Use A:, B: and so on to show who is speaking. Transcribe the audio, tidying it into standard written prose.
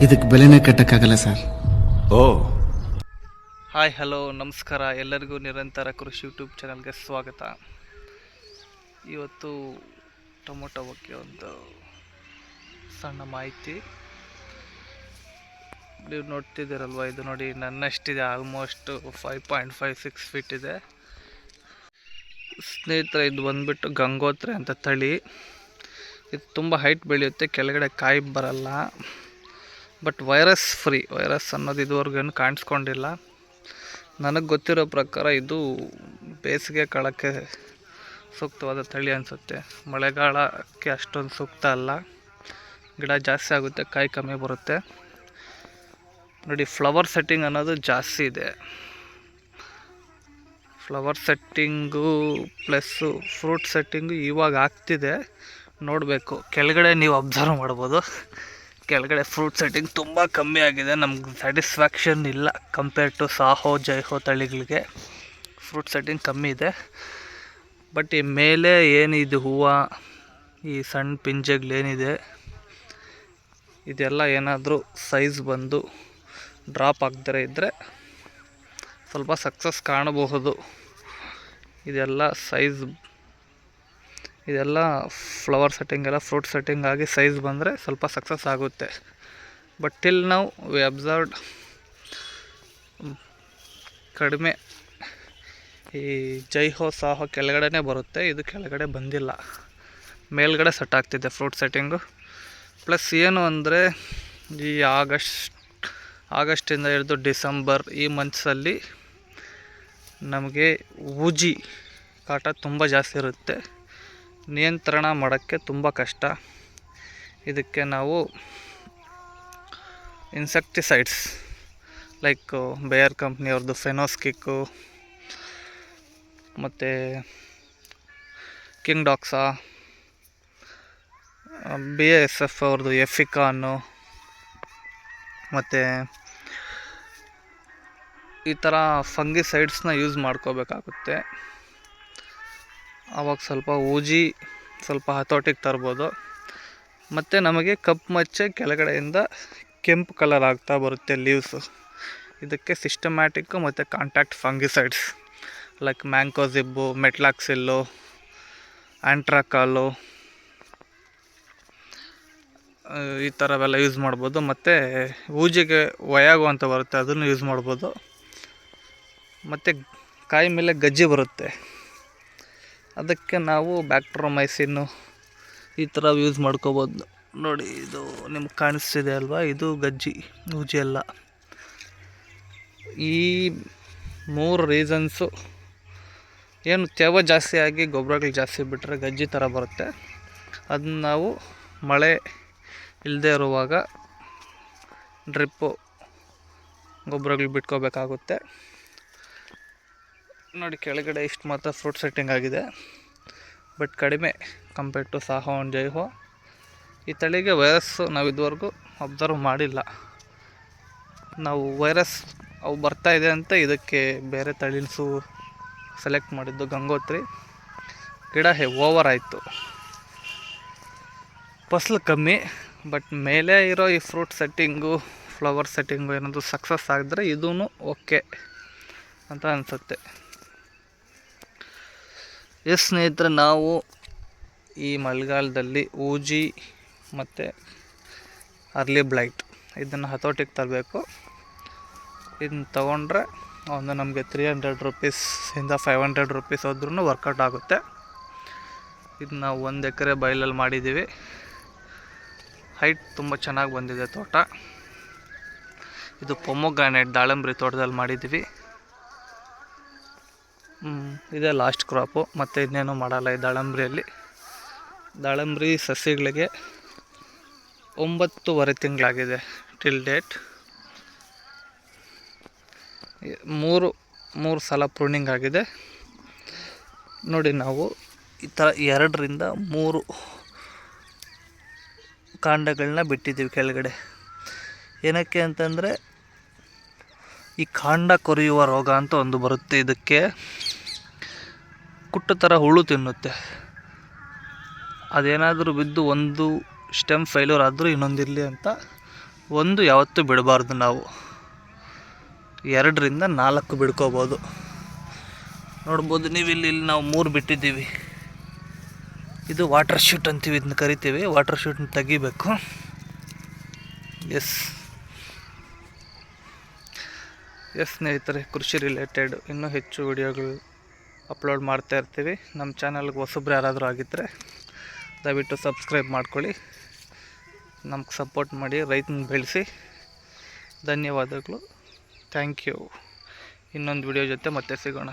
A: ಇದಕ್ಕೆ ಬೆಲೆನೇ ಕಟ್ಟಕ್ಕಾಗಲ್ಲ ಸರ್.
B: ಓ
C: hi hello ನಮಸ್ಕಾರ, ಎಲ್ಲರಿಗೂ ನಿರಂತರ ಕೃಷಿ ಯೂಟ್ಯೂಬ್ ಚಾನಲ್ಗೆ ಸ್ವಾಗತ. ಇವತ್ತು ಟೊಮೊಟೊ ಬಗ್ಗೆ ಒಂದು ಸಣ್ಣ ಮಾಹಿತಿ. ನೀವು ನೋಡ್ತಿದ್ದೀರಲ್ವ, ಇದು ನೋಡಿ ನನ್ನಷ್ಟಿದೆ, ಆಲ್ಮೋಸ್ಟ್ 5.56 ಫೀಟ್ ಇದೆ. ಸ್ನೇಹಿತರೆ, ಇದು ಬಂದ್ಬಿಟ್ಟು ಗಂಗೋತ್ರಿ ಅಂತ ತಳಿ. ಇದು ತುಂಬ ಹೈಟ್ ಬೆಳೆಯುತ್ತೆ, ಕೆಳಗಡೆ ಕಾಯಿ ಬರಲ್ಲ. ಬಟ್ ವೈರಸ್ ಫ್ರೀ, ವೈರಸ್ ಅನ್ನೋದು ಇದುವರೆಗೇನು ಕಾಣಿಸ್ಕೊಂಡಿಲ್ಲ. ನನಗೆ ಗೊತ್ತಿರೋ ಪ್ರಕಾರ ಇದು ಬೇಸಿಗೆ ಕಾಲಕ್ಕೆ ಸೂಕ್ತವಾದ ತಳಿ ಅನಿಸುತ್ತೆ. ಮಳೆಗಾಲಕ್ಕೆ ಅಷ್ಟೊಂದು ಸೂಕ್ತ ಅಲ್ಲ. ಗಿಡ ಜಾಸ್ತಿ ಆಗುತ್ತೆ, ಕಾಯಿ ಕಮ್ಮಿ ಬರುತ್ತೆ. ನೋಡಿ, ಫ್ಲವರ್ ಸೆಟ್ಟಿಂಗ್ ಅನ್ನೋದು ಜಾಸ್ತಿ ಇದೆ. Flower setting plus fruit setting ಇವಾಗ ಆಗ್ತಿದೆ, ನೋಡಬೇಕು. ಕೆಳಗಡೆ ನೀವು ಅಬ್ಸರ್ವ್ ಮಾಡ್ಬೋದು, ಕೆಳಗಡೆ ಫ್ರೂಟ್ ಸೆಟ್ಟಿಂಗ್ ತುಂಬ ಕಮ್ಮಿ ಆಗಿದೆ. ನಮ್ಗೆ ಸ್ಯಾಟಿಸ್ಫ್ಯಾಕ್ಷನ್ ಇಲ್ಲ ಕಂಪೇರ್ ಟು ಸಾಹೋ ಜೈಹೋ ತಳಿಗಳಿಗೆ. ಫ್ರೂಟ್ ಸೆಟ್ಟಿಂಗ್ ಕಮ್ಮಿ ಇದೆ. ಬಟ್ ಈ ಮೇಲೆ ಏನಿದೆ ಹೂವು, ಈ ಸಣ್ಣ ಪಿಂಜೆಗಳೇನಿದೆ, ಇದೆಲ್ಲ ಏನಾದರೂ ಸೈಜ್ ಬಂದು ಡ್ರಾಪ್ ಆಗದೇ ಇದ್ದರೆ ಸ್ವಲ್ಪ ಸಕ್ಸಸ್ ಕಾಣಬಹುದು. ಇದೆಲ್ಲ ಫ್ಲವರ್ ಸೆಟ್ಟಿಂಗ್ ಎಲ್ಲ ಫ್ರೂಟ್ ಸೆಟ್ಟಿಂಗ್ ಆಗಿ ಸೈಜ್ ಬಂದರೆ ಸ್ವಲ್ಪ ಸಕ್ಸಸ್ ಆಗುತ್ತೆ. ಬಟ್ ಟಿಲ್ ನಾವು ವಿ ಅಬ್ಸರ್ವ್ಡ್ ಕಡಿಮೆ. ಈ ಜೈಹೋ ಸಾಹೋ ಕೆಳಗಡೆನೇ ಬರುತ್ತೆ, ಇದು ಕೆಳಗಡೆ ಬಂದಿಲ್ಲ, ಮೇಲ್ಗಡೆ ಸೆಟ್ ಆಗ್ತಿದೆ ಫ್ರೂಟ್ ಸೆಟ್ಟಿಂಗು. ಪ್ಲಸ್ ಏನು ಅಂದರೆ, ಈ ಆಗಸ್ಟಿಂದ ಹಿಡಿದು ಡಿಸೆಂಬರ್ ಈ ಮಂತ್ಸಲ್ಲಿ ನಮಗೆ ಊಜಿ ಕಾಟ ತುಂಬ ಜಾಸ್ತಿ ಇರುತ್ತೆ. ನಿಯಂತ್ರಣ ಮಾಡೋಕ್ಕೆ ತುಂಬ ಕಷ್ಟ. ಇದಕ್ಕೆ ನಾವು ಇನ್ಸೆಕ್ಟಿಸೈಡ್ಸ್ ಲೈಕ್ ಬೇಯರ್ ಕಂಪ್ನಿಯವ್ರದ್ದು ಫೆನೋಸ್ಕಿಕ್ಕು ಮತ್ತು ಕಿಂಗ್ ಡಾಕ್ಸಾ, BASF ಅವ್ರದ್ದು ಎಫಿಕಾನು ಮತ್ತು ಈ ಥರ ಫಂಗಿಸೈಡ್ಸ್ನ ಯೂಸ್ ಮಾಡ್ಕೋಬೇಕಾಗುತ್ತೆ. ಆವಾಗ ಸ್ವಲ್ಪ ಊಜಿ ಸ್ವಲ್ಪ ಹತೋಟಿಗೆ ತರ್ಬೋದು. ಮತ್ತು ನಮಗೆ ಕಪ್ಪು ಮಚ್ಚೆ ಕೆಳಗಡೆಯಿಂದ ಕೆಂಪು ಕಲರ್ ಆಗ್ತಾ ಬರುತ್ತೆ ಲೀವ್ಸು. ಇದಕ್ಕೆ ಸಿಸ್ಟಮ್ಯಾಟಿಕ್ಕು ಮತ್ತು ಕಾಂಟ್ಯಾಕ್ಟ್ ಫಂಗಿಸೈಡ್ಸ್ ಲೈಕ್ ಮ್ಯಾಂಕೋಜಿಬ್ಬು, ಮೆಟ್ಲಾಕ್ಸಿಲ್ಲು, ಆಂಟ್ರಾಕಾಲು ಈ ಥರವೆಲ್ಲ ಯೂಸ್ ಮಾಡ್ಬೋದು. ಮತ್ತು ಊಜಿಗೆ ವಯಾಗೋ ಅಂತ ಬರುತ್ತೆ, ಅದನ್ನು ಯೂಸ್ ಮಾಡ್ಬೋದು. ಮತ್ತು ಕಾಯಿ ಮೇಲೆ ಗಜ್ಜಿ ಬರುತ್ತೆ, ಅದಕ್ಕೆ ನಾವು ಬ್ಯಾಕ್ಟ್ರೋಮೈಸಿನ್ನು ಈ ಥರ ಯೂಸ್ ಮಾಡ್ಕೋಬೋದು. ನೋಡಿ, ಇದು ನಿಮ್ಗೆ ಕಾಣಿಸ್ತಿದೆ ಅಲ್ವಾ, ಇದು ಗಜ್ಜಿ, ಊಜಿ ಎಲ್ಲ. ಈ 3 ರೀಸನ್ಸು ಏನು, ತೇವ ಜಾಸ್ತಿ ಆಗಿ ಗೊಬ್ಬರಗಳು ಜಾಸ್ತಿ ಬಿಟ್ಟರೆ ಗಜ್ಜಿ ಥರ ಬರುತ್ತೆ. ಅದನ್ನ ನಾವು ಮಳೆ ಇಲ್ಲದೆ ಇರುವಾಗ ಡ್ರಿಪ್ಪು ಗೊಬ್ಬರಗಳು ಬಿಟ್ಕೋಬೇಕಾಗುತ್ತೆ. ನೋಡಿ, ಕೆಳಗಡೆ ಇಷ್ಟು ಮಾತ್ರ ಫ್ರೂಟ್ ಸೆಟ್ಟಿಂಗ್ ಆಗಿದೆ, ಬಟ್ ಕಡಿಮೆ ಕಂಪೇರ್ ಟು ಸಾಹೋ ಆ್ಯಂಡ್ ಜೈಹೋ. ಈ ತಳಿಗೆ ವೈರಸ್ಸು ನಾವು ಇದುವರೆಗೂ ಅಬ್ಸರ್ವ್ ಮಾಡಿಲ್ಲ. ನಾವು ವೈರಸ್ ಅವು ಬರ್ತಾಯಿದೆ ಅಂತ ಇದಕ್ಕೆ ಬೇರೆ ತಳಿಸು ಸೆಲೆಕ್ಟ್ ಮಾಡಿದ್ದು ಗಂಗೋತ್ರಿ. ಗಿಡ ಓವರ್ ಆಯಿತು, ಫಸಲು ಕಮ್ಮಿ. ಬಟ್ ಮೇಲೆ ಇರೋ ಈ ಫ್ರೂಟ್ ಸೆಟ್ಟಿಂಗು ಫ್ಲವರ್ ಸೆಟ್ಟಿಂಗು ಏನಾದರೂ ಸಕ್ಸಸ್ ಆಗಿದ್ರೆ ಇದೂ ಓಕೆ ಅಂತ ಅನಿಸುತ್ತೆ. ಎಸ್ ಸ್ನೇಹಿತರೆ, ನಾವು ಈ ಮಳೆಗಾಲದಲ್ಲಿ ಊಜಿ ಮತ್ತು ಅರ್ಲಿ ಬ್ಲೈಟ್ ಇದನ್ನು ಹತೋಟಿಗೆ ತರಬೇಕು. ಇದನ್ನ ತೊಗೊಂಡ್ರೆ ಒಂದು ನಮಗೆ 300 ರೂಪೀಸಿಂದ 500 ರೂಪೀಸ್ ಹೋದ್ರೂ ವರ್ಕೌಟ್ ಆಗುತ್ತೆ. ಇದು ನಾವು 1 ಎಕರೆ ಬಯಲಲ್ಲಿ ಮಾಡಿದ್ದೀವಿ. ಹೈಟ್ ತುಂಬ ಚೆನ್ನಾಗಿ ಬಂದಿದೆ ತೋಟ. ಇದು ಪೊಮೊಗ್ರಾನೇಟ್ ದಾಳಂಬ್ರಿ ತೋಟದಲ್ಲಿ ಮಾಡಿದ್ದೀವಿ. ಇದೇ ಲಾಸ್ಟ್ ಕ್ರಾಪು, ಮತ್ತು ಇನ್ನೇನು ಮಾಡಲ್ಲ ಈ ದಾಳಂಬ್ರಿಯಲ್ಲಿ. ದಾಳಂಬ್ರಿ ಸಸಿಗಳಿಗೆ 9.5 ತಿಂಗಳಾಗಿದೆ ಟಿಲ್ ಡೇಟ್. 3 ಸಲ ಪ್ರೂನಿಂಗ್ ಆಗಿದೆ. ನೋಡಿ, ನಾವು ಈ ಥರ 2ರಿಂದ 3 ಕಾಂಡಗಳನ್ನ ಬಿಟ್ಟಿದ್ದೀವಿ ಕೆಳಗಡೆ. ಏನಕ್ಕೆ ಅಂತಂದರೆ, ಈ ಕಾಂಡ ಕೊರೆಯುವ ರೋಗ ಅಂತ ಒಂದು ಬರುತ್ತೆ. ಇದಕ್ಕೆ ಕುಟ್ಟು ಥರ ಹುಳು ತಿನ್ನುತ್ತೆ. ಅದೇನಾದರೂ ಬಿದ್ದು ಒಂದು ಸ್ಟೆಮ್ ಫೈಲ್ಯೂರ್ ಆದರೂ ಇನ್ನೊಂದಿರಲಿ ಅಂತ ಒಂದು ಯಾವತ್ತೂ ಬಿಡಬಾರ್ದು ನಾವು, 2 ರಿಂದ 4 ಬಿಡ್ಕೋಬೋದು. ನೋಡ್ಬೋದು ನೀವು ಇಲ್ಲಿ ನಾವು 3 ಬಿಟ್ಟಿದ್ದೀವಿ. ಇದು ವಾಟರ್ ಶೂಟ್ ಅಂತೀವಿ, ಇದನ್ನ ಕರಿತೀವಿ. ವಾಟರ್ ಶೂಟ್ನ ತೆಗಿಬೇಕು. ಎಸ್ ಸ್ನೇಹಿತರೆ, ಕೃಷಿ ರಿಲೇಟೆಡ್ ಇನ್ನೂ ಹೆಚ್ಚು ವಿಡಿಯೋಗಳು ಅಪ್ಲೋಡ್ ಮಾಡ್ತಾ ಇರ್ತೀವಿ. ನಮ್ಮ ಚಾನಲ್ಗೆ ಹೊಸಬ್ರು ಯಾರಾದರೂ ಆಗಿದ್ದರೆ ದಯವಿಟ್ಟು ಸಬ್ಸ್ಕ್ರೈಬ್ ಮಾಡ್ಕೊಳ್ಳಿ, ನಮ್ಗೆ ಸಪೋರ್ಟ್ ಮಾಡಿ, ರೈತನ ಬೆಳೆಸಿ. ಧನ್ಯವಾದಗಳು. Thank you. ಇನ್ನೊಂದು ವಿಡಿಯೋ ಜೊತೆ ಮತ್ತೆ ಸಿಗೋಣ.